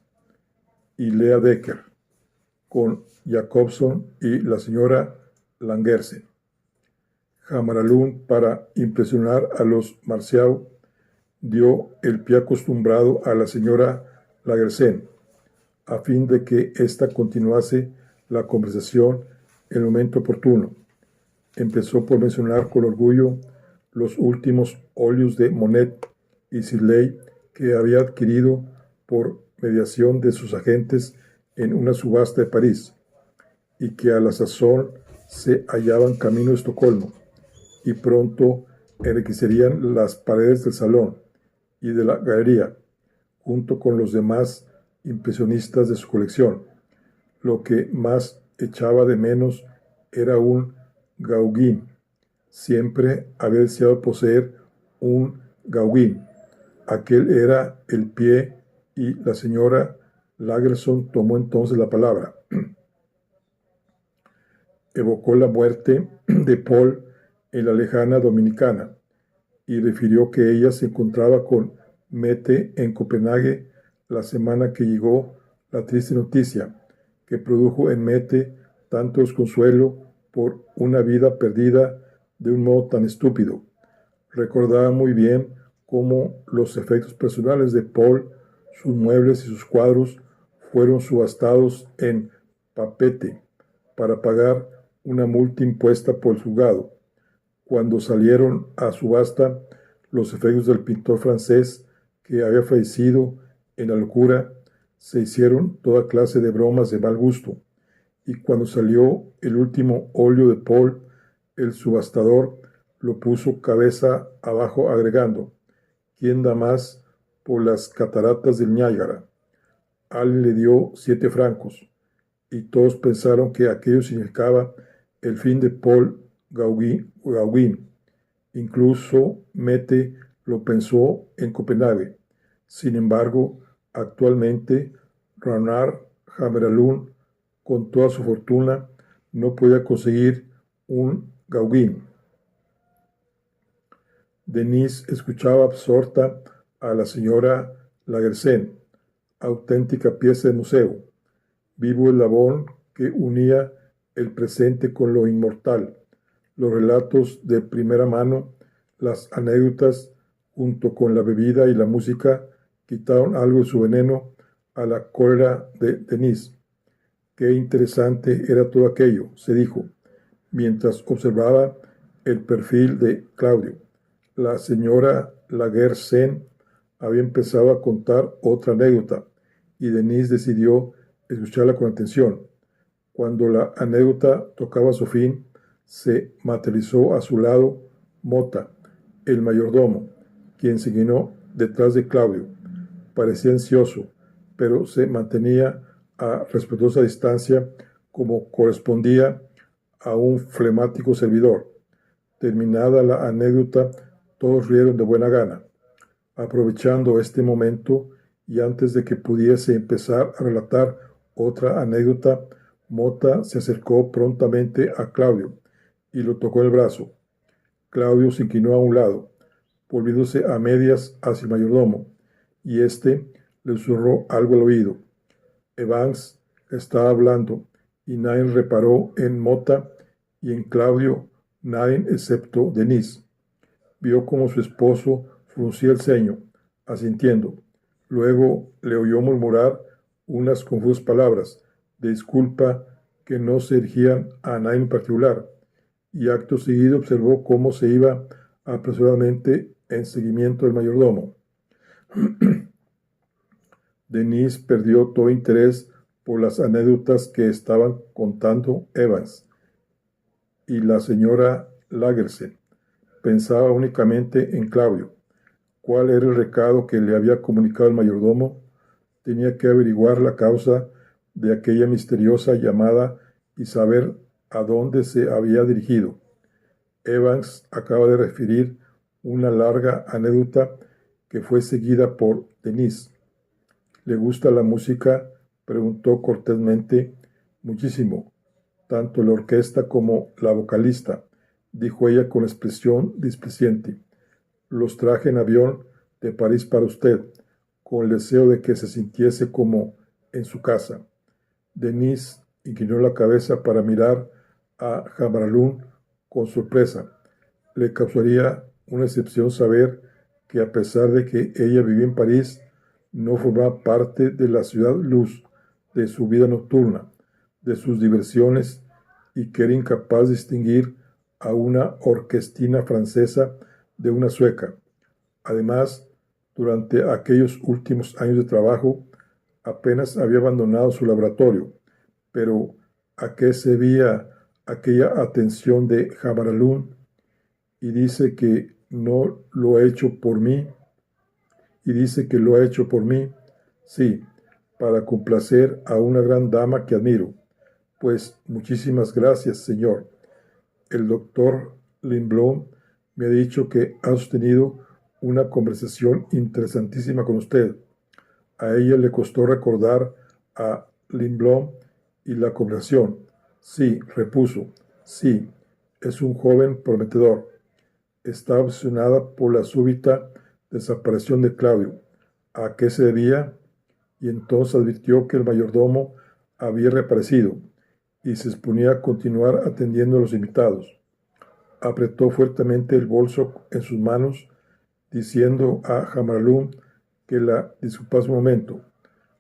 y Lea Decker, con Jacobson y la señora Langersen. Jamaralund, para impresionar a los Marcial, dio el pie acostumbrado a la señora Lagersen, a fin de que ésta continuase la conversación en el momento oportuno. Empezó por mencionar con orgullo los últimos óleos de Monet y Sisley que había adquirido por mediación de sus agentes en una subasta de París, y que a la sazón se hallaban camino de Estocolmo, y pronto enriquecerían las paredes del salón y de la galería, junto con los demás impresionistas de su colección. Lo que más echaba de menos era un Gauguin. Siempre había deseado poseer un Gauguin. Aquel era el pie, y la señora Lagerson tomó entonces la palabra. Evocó la muerte de Paul en la lejana Dominicana y refirió que ella se encontraba con Mette en Copenhague la semana que llegó la triste noticia, que produjo en Mette tanto desconsuelo por una vida perdida de un modo tan estúpido. Recordaba muy bien cómo los efectos personales de Paul, sus muebles y sus cuadros, fueron subastados en Papeete para pagar una multa impuesta por el juzgado. Cuando salieron a subasta los efectos del pintor francés que había fallecido en la locura, se hicieron toda clase de bromas de mal gusto, y cuando salió el último óleo de Paul, el subastador lo puso cabeza abajo agregando: ¿quién da más por las cataratas del Niágara? Alguien le dio 7 francos, y todos pensaron que aquello significaba el fin de Paul Gauguin. Incluso Mette lo pensó en Copenhague. Sin embargo, actualmente Ragnar Hammarlund, con toda su fortuna, no podía conseguir un Gauguin. Denise escuchaba absorta a la señora Lagersen, auténtica pieza de museo, vivo eslabón que unía el presente con lo inmortal. Los relatos de primera mano, las anécdotas, junto con la bebida y la música, quitaron algo de su veneno a la cólera de Denise. Qué interesante era todo aquello, se dijo, mientras observaba el perfil de Claudio. La señora Lagersen había empezado a contar otra anécdota, y Denise decidió escucharla con atención. Cuando la anécdota tocaba su fin, se materializó a su lado Mota, el mayordomo, quien se guinó detrás de Claudio. Parecía ansioso, pero se mantenía a respetuosa distancia, como correspondía a un flemático servidor. Terminada la anécdota, todos rieron de buena gana. Aprovechando este momento, y antes de que pudiese empezar a relatar otra anécdota, Mota se acercó prontamente a Claudio y lo tocó en el brazo. Claudio se inclinó a un lado, volviéndose a medias hacia el mayordomo, y éste le susurró algo al oído. Evans estaba hablando, y nadie reparó en Mota y en Claudio, nadie excepto Denise. Vio como su esposo fruncía el ceño, asintiendo. Luego le oyó murmurar unas confusas palabras de disculpa que no se dirigían a nadie en particular, y acto seguido observó cómo se iba apresuradamente en seguimiento del mayordomo. Denise perdió todo interés por las anécdotas que estaban contando Evans y la señora Lagersen. Pensaba únicamente en Claudio. ¿Cuál era el recado que le había comunicado el mayordomo? Tenía que averiguar la causa de aquella misteriosa llamada y saber a dónde se había dirigido. Evans acaba de referir una larga anécdota que fue seguida por Denise. ¿Le gusta la música?, preguntó cortésmente. Muchísimo, tanto la orquesta como la vocalista, dijo ella con expresión displicente. Los traje en avión de París para usted, con el deseo de que se sintiese como en su casa. Denise inclinó la cabeza para mirar a Hammarlund con sorpresa. Le causaría una excepción saber que, a pesar de que ella vivía en París, no formaba parte de la ciudad luz de su vida nocturna. de sus diversiones y que era incapaz de distinguir a una orquestina francesa de una sueca. Además, durante aquellos últimos años de trabajo, apenas había abandonado su laboratorio, pero ¿a qué se debía aquella atención de Jamaralún? Y dice que no lo ha hecho por mí, y dice que lo ha hecho por mí, sí, para complacer a una gran dama que admiro. Pues muchísimas gracias, señor. El doctor Lindblom me ha dicho que ha sostenido una conversación interesantísima con usted. A ella le costó recordar a Lindblom y la conversación. Sí, repuso. Sí, es un joven prometedor. Está obsesionada por la súbita desaparición de Claudio. ¿A qué se debía? Y entonces advirtió que el mayordomo había reaparecido y se disponía a continuar atendiendo a los invitados. Apretó fuertemente el bolso en sus manos, diciendo a Jamaralún que la disculpase un momento.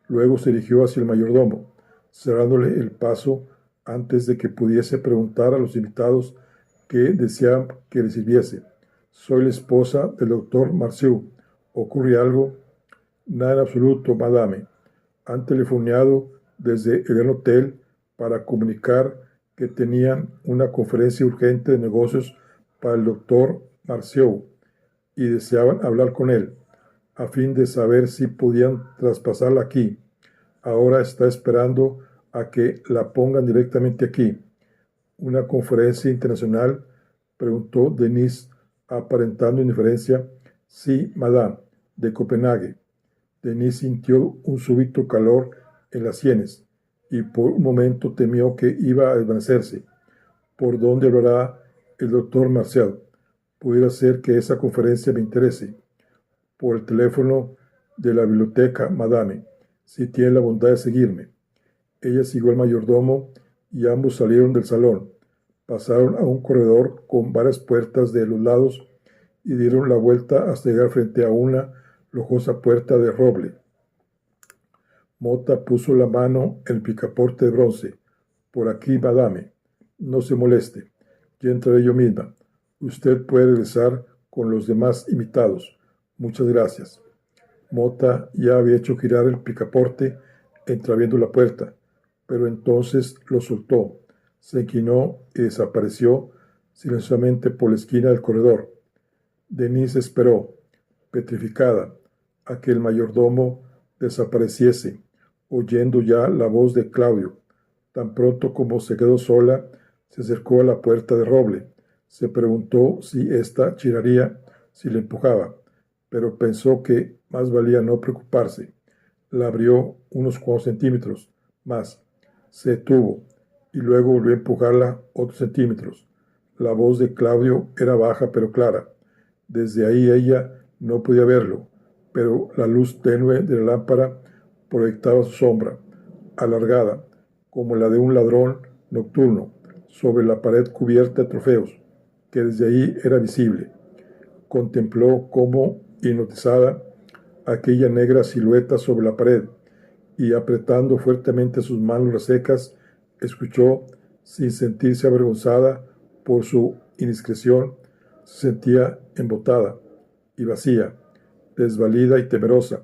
Luego se dirigió hacia el mayordomo, cerrándole el paso antes de que pudiese preguntar a los invitados qué deseaban que le sirviese. Soy la esposa del doctor Marceau. ¿Ocurre algo? Nada en absoluto, madame. Han telefoneado desde el Gran Hotel para comunicar que tenían una conferencia urgente de negocios para el doctor Marceau y deseaban hablar con él, a fin de saber si podían traspasarla aquí. Ahora está esperando a que la pongan directamente aquí. ¿Una conferencia internacional? Preguntó Denise, aparentando indiferencia. Sí, madame, de Copenhague. Denise sintió un súbito calor en las sienes y por un momento temió que iba a desvanecerse. ¿Por dónde hablará el doctor Marcel? Pudiera ser que esa conferencia me interese. Por el teléfono de la biblioteca, madame, si tiene la bondad de seguirme. Ella siguió al mayordomo y ambos salieron del salón. Pasaron a un corredor con varias puertas de los lados y dieron la vuelta hasta llegar frente a una lujosa puerta de roble. Mota puso la mano en el picaporte de bronce. Por aquí, madame. No se moleste. Yo entraré yo misma. Usted puede regresar con los demás invitados. Muchas gracias. Mota ya había hecho girar el picaporte entreabriendo la puerta, pero entonces lo soltó, se inclinó y desapareció silenciosamente por la esquina del corredor. Denise esperó, petrificada, a que el mayordomo desapareciese, oyendo ya la voz de Claudio. Tan pronto como se quedó sola, se acercó a la puerta de roble. Se preguntó si ésta chirraría si le empujaba, pero pensó que más valía no preocuparse. La abrió unos cuantos centímetros más. Se detuvo y luego volvió a empujarla otros centímetros. La voz de Claudio era baja pero clara. Desde ahí ella no podía verlo, pero la luz tenue de la lámpara proyectaba su sombra, alargada, como la de un ladrón nocturno, sobre la pared cubierta de trofeos, que desde ahí era visible. Contempló como, hipnotizada, aquella negra silueta sobre la pared y apretando fuertemente sus manos resecas, escuchó, sin sentirse avergonzada por su indiscreción, se sentía embotada y vacía, desvalida y temerosa,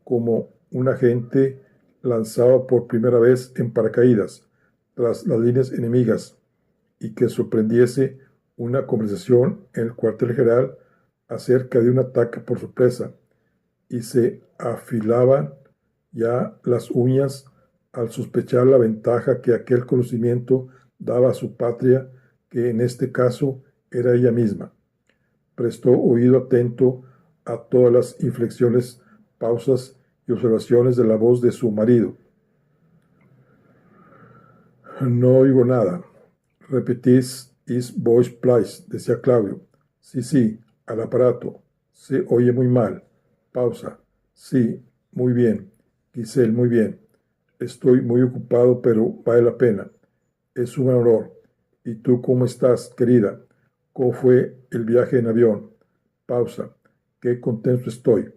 como un agente lanzado por primera vez en paracaídas tras las líneas enemigas y que sorprendiese una conversación en el cuartel general acerca de un ataque por sorpresa y se afilaban ya las uñas al sospechar la ventaja que aquel conocimiento daba a su patria, que en este caso era ella misma. Prestó oído atento a todas las inflexiones, pausas y observaciones de la voz de su marido. No oigo nada. Repetís is voice place, decía Claudio. Sí, sí, al aparato. Se oye muy mal. Pausa. Sí, muy bien. Giselle, muy bien. Estoy muy ocupado, pero vale la pena. Es un honor. ¿Y tú cómo estás, querida? ¿Cómo fue el viaje en avión? Pausa. Qué contento estoy.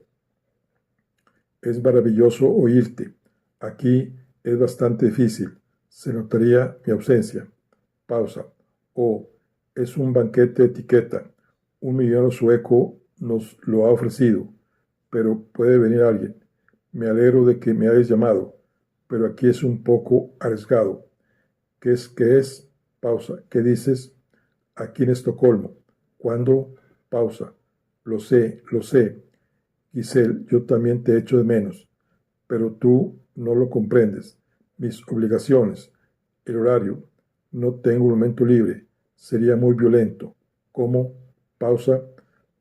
Es maravilloso oírte. Aquí es bastante difícil. se notaría mi ausencia. Pausa. Oh, es un banquete de etiqueta. Un millón sueco nos lo ha ofrecido, pero puede venir alguien. Me alegro de que me hayas llamado, pero aquí es un poco arriesgado. ¿Qué es? ¿Qué es? Pausa. ¿Qué dices? Aquí en Estocolmo. ¿Cuándo? Pausa. Lo sé, lo sé. Giselle, yo también te echo de menos, pero tú no lo comprendes. Mis obligaciones, el horario, no tengo un momento libre, sería muy violento. ¿Cómo? Pausa.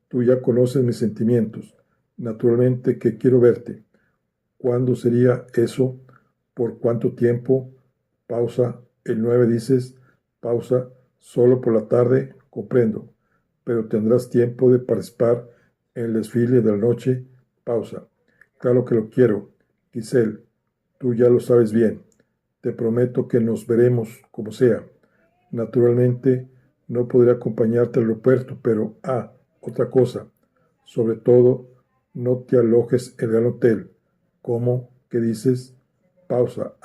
Tú ya conoces mis sentimientos. Naturalmente que quiero verte. ¿Cuándo sería eso? ¿Por cuánto tiempo? Pausa. El 9 dices, pausa. Solo por la tarde, comprendo. Pero tendrás tiempo de participar en el desfile de la noche. Pausa. Claro que lo quiero. Giselle, tú ya lo sabes bien. Te prometo que nos veremos como sea. Naturalmente, no podré acompañarte al aeropuerto, pero, otra cosa. Sobre todo, no te alojes en el gran hotel. ¿Cómo? ¿Qué dices? Pausa.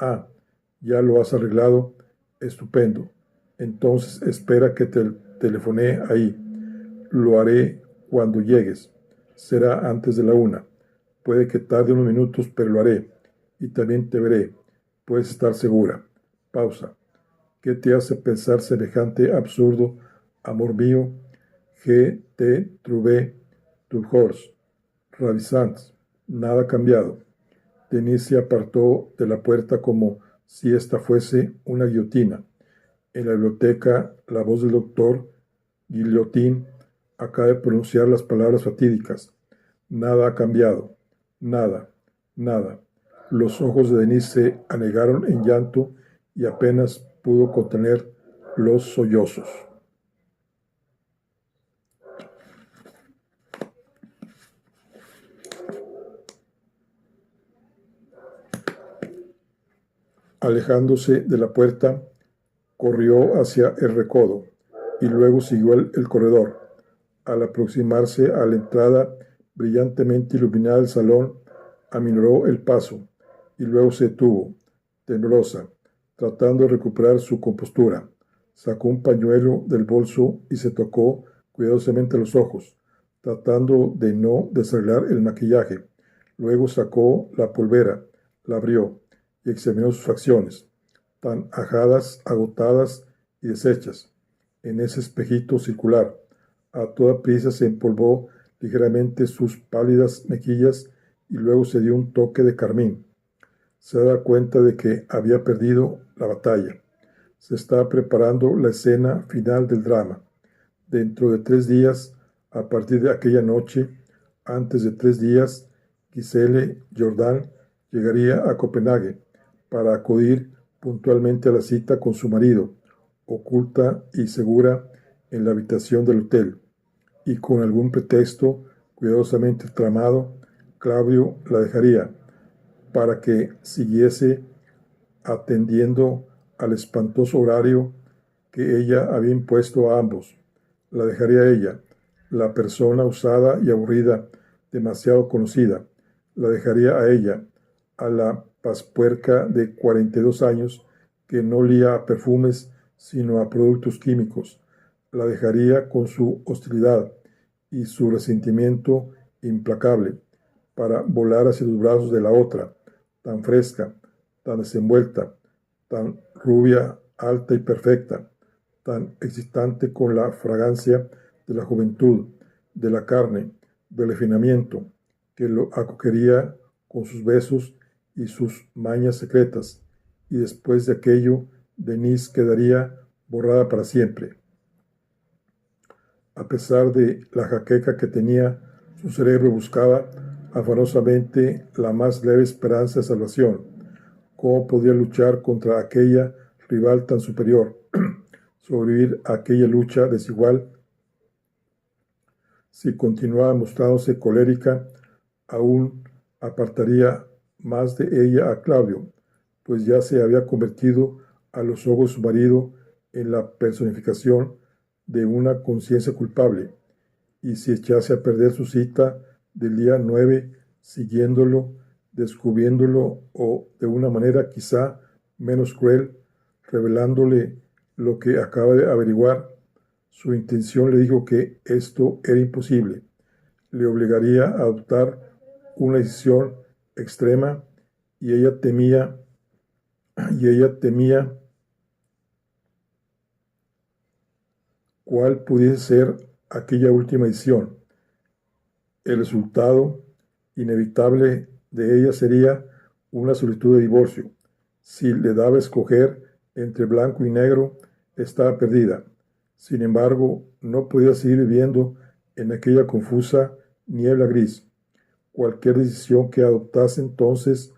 Ya lo has arreglado. Estupendo. Entonces espera que te telefonee ahí. Lo haré cuando llegues. Será antes de la 1. Puede que tarde unos minutos, pero lo haré. Y también te veré. Puedes estar segura. Pausa. ¿Qué te hace pensar semejante absurdo, amor mío? Que te trouvé, toujours, ravissant. Nada ha cambiado. Denise se apartó de la puerta como si esta fuese una guillotina. En la biblioteca, la voz del doctor Guillotín acaba de pronunciar las palabras fatídicas. Nada ha cambiado. Nada. Nada. Los ojos de Denise se anegaron en llanto y apenas pudo contener los sollozos. Alejándose de la puerta, corrió hacia el recodo y luego siguió el corredor. Al aproximarse a la entrada brillantemente iluminada del salón, aminoró el paso y luego se detuvo, temblorosa, tratando de recuperar su compostura. Sacó un pañuelo del bolso y se tocó cuidadosamente los ojos, tratando de no desarreglar el maquillaje. Luego sacó la polvera, la abrió y examinó sus facciones, tan ajadas, agotadas y deshechas, en ese espejito circular. A toda prisa se empolvó ligeramente sus pálidas mejillas y luego se dio un toque de carmín. Se da cuenta de que había perdido la batalla. Se estaba preparando la escena final del drama. Dentro de 3 días, a partir de aquella noche, antes de 3 días, Giselle Jordan llegaría a Copenhague para acudir puntualmente a la cita con su marido, oculta y segura en la habitación del hotel, y con algún pretexto cuidadosamente tramado, Claudio la dejaría para que siguiese atendiendo al espantoso horario que ella había impuesto a ambos. La dejaría ella, la persona usada y aburrida, demasiado conocida. La dejaría a ella, a la paspuerca de 42 años que no olía a perfumes sino a productos químicos. La dejaría con su hostilidad y su resentimiento implacable para volar hacia los brazos de la otra, tan fresca, tan desenvuelta, tan rubia, alta y perfecta, tan excitante con la fragancia de la juventud, de la carne, del refinamiento, que lo acogería con sus besos y sus mañas secretas, y después de aquello, Denise quedaría borrada para siempre. A pesar de la jaqueca que tenía, su cerebro buscaba afanosamente la más leve esperanza de salvación. ¿Cómo podía luchar contra aquella rival tan superior? Sobrevivir a aquella lucha desigual. Si continuaba mostrándose colérica, aún apartaría más de ella a Claudio, pues ya se había convertido a los ojos de su marido en la personificación de una conciencia culpable, y si echase a perder su cita del día 9, siguiéndolo, descubriéndolo o de una manera quizá menos cruel, revelándole lo que acaba de averiguar. Su intención le dijo que esto era imposible, le obligaría a adoptar una decisión extrema y ella temía cuál pudiese ser aquella última decisión. El resultado inevitable de ella sería una solicitud de divorcio. Si le daba a escoger entre blanco y negro, estaba perdida. Sin embargo, no podía seguir viviendo en aquella confusa niebla gris. Cualquier decisión que adoptase entonces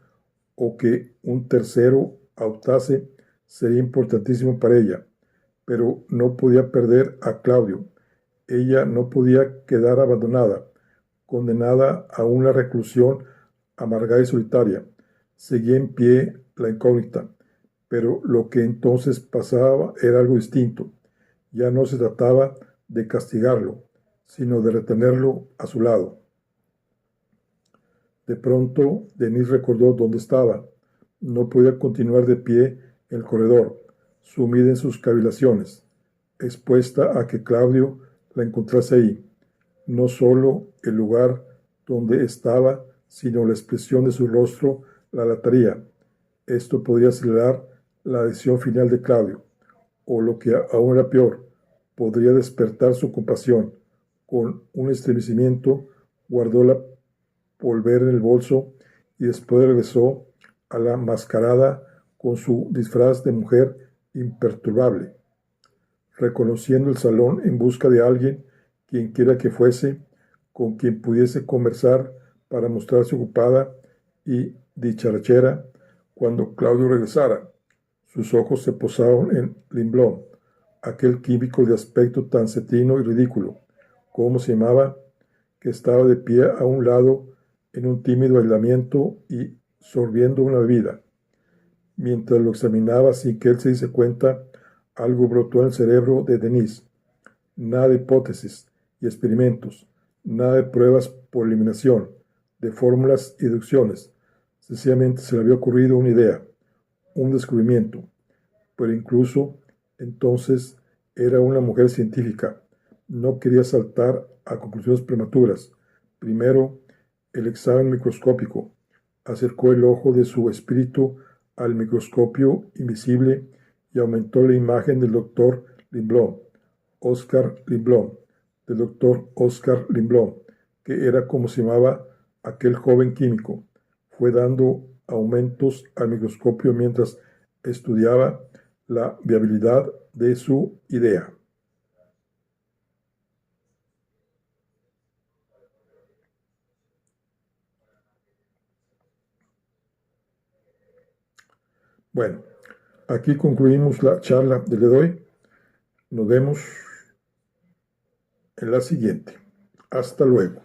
o que un tercero adoptase sería importantísimo para ella, pero no podía perder a Claudio. Ella no podía quedar abandonada, condenada a una reclusión amarga y solitaria. Seguía en pie la incógnita, pero lo que entonces pasaba era algo distinto. Ya no se trataba de castigarlo, sino de retenerlo a su lado. De pronto, Denise recordó dónde estaba. No podía continuar de pie en el corredor, sumida en sus cavilaciones, expuesta a que Claudio la encontrase ahí. No solo el lugar donde estaba, sino la expresión de su rostro la delataría. Esto podría acelerar la decisión final de Claudio, o lo que aún era peor, podría despertar su compasión. Con un estremecimiento, guardó la polvera en el bolso y después regresó a la mascarada con su disfraz de mujer imperturbable. Reconociendo el salón en busca de alguien, quien quiera que fuese, con quien pudiese conversar para mostrarse ocupada y dicharachera cuando Claudio regresara. Sus ojos se posaron en Limblón, aquel químico de aspecto tan cetrino y ridículo, ¿cómo se llamaba?, que estaba de pie a un lado en un tímido aislamiento y sorbiendo una bebida. Mientras lo examinaba sin que él se diese cuenta, algo brotó en el cerebro de Denise. Nada de hipótesis y experimentos, nada de pruebas por eliminación, de fórmulas y deducciones. Sencillamente se le había ocurrido una idea, un descubrimiento. Pero incluso entonces era una mujer científica. No quería saltar a conclusiones prematuras. Primero, el examen microscópico. Acercó el ojo de su espíritu al microscopio invisible y aumentó la imagen del doctor Limblom, Oscar Limblom, del doctor Oscar Limblom, que era como se llamaba aquel joven químico. Fue dando aumentos al microscopio mientras estudiaba la viabilidad de su idea. Bueno, aquí concluimos la charla de hoy. Nos vemos en la siguiente. Hasta luego.